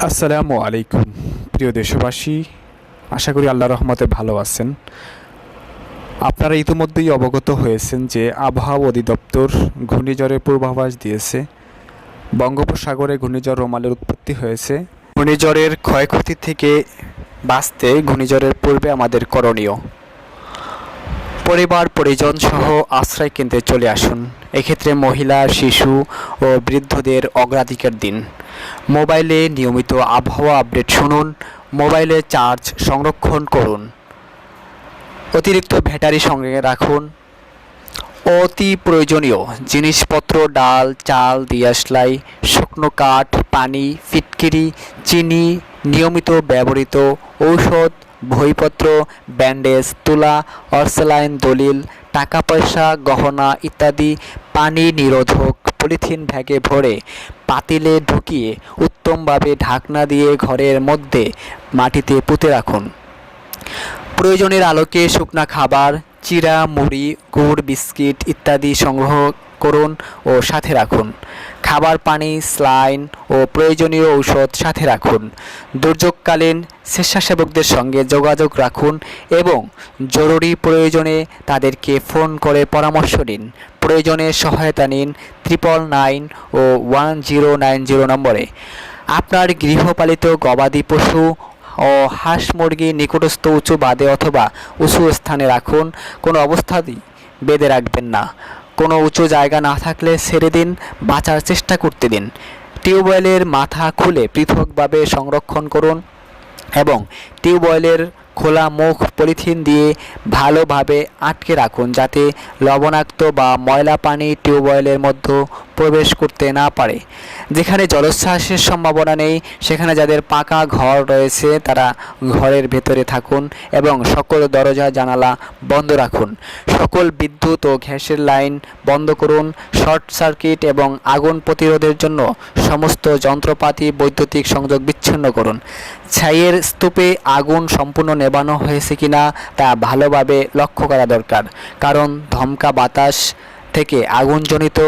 আসসালামু আলাইকুম প্রিয় দেশবাসী, আশা করি আল্লাহর রহমতে ভালো আছেন। আপনারা ইতিমধ্যেই অবগত হয়েছেন যে আবহাওয়া অধিদপ্তর ঘূর্ণিঝড়ের পূর্বাভাস দিয়েছে। বঙ্গোপসাগরে ঘূর্ণিঝড় রোমালের উৎপত্তি হয়েছে। ঘূর্ণিঝড়ের ক্ষয়ক্ষতি থেকে বাঁচতে ঘূর্ণিঝড়ের পূর্বে আমাদের করণীয়, পরিবার পরিজন সহ আশ্রয় কেন্দ্রে চলে আসুন। এক্ষেত্রে মহিলা, শিশু ও বৃদ্ধদের অগ্রাধিকার দিন। মোবাইলে নিয়মিত আবহাওয়া আপডেট শুনুন। মোবাইলে চার্জ সংরক্ষণ করুন। অতিরিক্ত ব্যাটারি সঙ্গে রাখুন। অতি প্রয়োজনীয় জিনিসপত্র ডাল, চাল, দিয়াশলাই, শুকনো কাঠ, পানি, ফিটকিরি, চিনি, নিয়মিত ব্যবহৃত ঔষধ, বইপত্র, ব্যান্ডেজ, তুলা, অর্সেলাইন, দলিল, টাকা পয়সা, গহনা ইত্যাদি পানি নিরোধক পলিথিন ব্যাগে ভরে পাতিলে ঢুকিয়ে উত্তমভাবে ঢাকনা দিয়ে ঘরের মধ্যে মাটিতে পুঁতে রাখুন। প্রয়োজনের আলোকে শুকনা খাবার, চিড়া, মুড়ি, গুড়, বিস্কিট ইত্যাদি সংগ্রহ করুন ও সাথে রাখুন। খাবার, পানি, স্যালাইন ও প্রয়োজনীয় ঔষধ সাথে রাখুন। দুর্যোগকালীন স্বেচ্ছাসেবকদের সঙ্গে যোগাযোগ রাখুন এবং জরুরি প্রয়োজনে তাদেরকে ফোন করে পরামর্শ নিন। প্রয়োজনে সহায়তা নিন 999 ও 1090 নম্বরে। আপনার গৃহপালিত গবাদি পশু ও হাঁস মুরগি নিকটস্থ উঁচু বাঁধে অথবা উঁচু স্থানে রাখুন। কোনো অবস্থাতেই বেঁধে রাখবেন না। কোনো উঁচু জায়গা না থাকলে ছেড়ে দিন, বাঁচার চেষ্টা করতে দিন। টিউবওয়েলের মাথা খুলে পৃথকভাবে সংরক্ষণ করুন এবং টিউবওয়েলের খোলা মুখ পলিথিন দিয়ে ভালোভাবে আটকে রাখুন যাতে লবণাক্ত বা ময়লা পানি টিউবওয়েলের মধ্যে প্রবেশ করতে না পারে। যেখানে জলোচ্ছ্বাসের সম্ভাবনা নেই সেখানে যাদের পাকা ঘর রয়েছে তারা ঘরের ভেতরে থাকুন এবং সকল দরজা জানালা বন্ধ রাখুন। সকল বিদ্যুৎ ও গ্যাসের লাইন বন্ধ করুন। শর্ট সার্কিট এবং আগুন প্রতিরোধের জন্য সমস্ত যন্ত্রপাতি বৈদ্যুতিক সংযোগ বিচ্ছিন্ন করুন। ছাইয়ের স্তূপে আগুন সম্পূর্ণ নেভানো হয়েছে কিনা তা ভালোভাবে লক্ষ্য করা দরকার, কারণ ধমকা বাতাস থেকে আগুনজনিত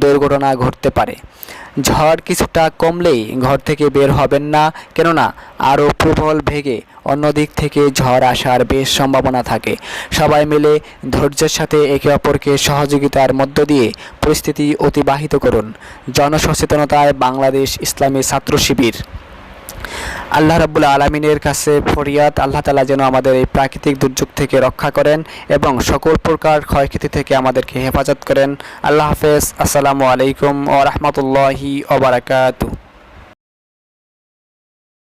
দুর্ঘটনা ঘটতে পারে। ঝড় কিছুটা কমলেই ঘর থেকে বের হবেন না, কেননা আরও প্রবল বেগে অন্য দিক থেকে ঝড় আসার বেশ সম্ভাবনা থাকে। সবাই মিলে ধৈর্যের সাথে একে অপরকে সহযোগিতার মধ্য দিয়ে পরিস্থিতি অতিবাহিত করুন। জনসচেতনতায় বাংলাদেশ ইসলামী ছাত্র শিবির। আল্লাহ রাব্বুল আলামিনের কাছে ফরিয়াদ, আল্লাহ তাআলা যেন আমাদের এই প্রাকৃতিক দুর্যোগ থেকে রক্ষা করেন এবং সকল প্রকার ক্ষয়ক্ষতি থেকে আমাদেরকে হেফাজত করেন। আল্লাহ হাফেজ। আসসালামু আলাইকুম ওয়া রাহমাতুল্লাহি ওয়া বারাকাতুহু।